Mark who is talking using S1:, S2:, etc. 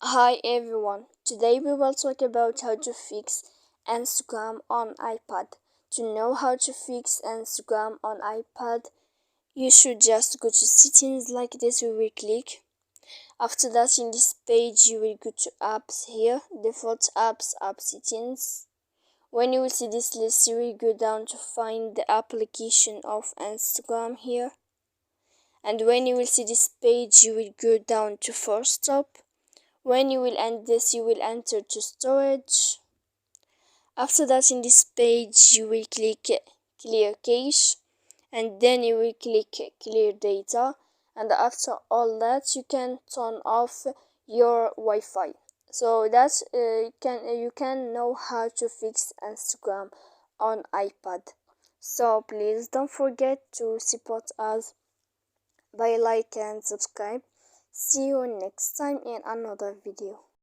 S1: Hi everyone, today we will talk about how to fix Instagram on iPad. To know how to fix Instagram on iPad, you should just go to settings like this. We will click. After that, in this page you will go to apps here, default apps, app settings. When you will see this list, you will go down to find the application of Instagram here. And when you will see this page, you will go down to force stop. When you will end this, you will enter to storage. After that, in this page, you will click clear cache, and then you will click clear data. And after all that, you can turn off your Wi-Fi. So that you can know how to fix Instagram on iPad. So please don't forget to support us by like and subscribe. See you next time in another video.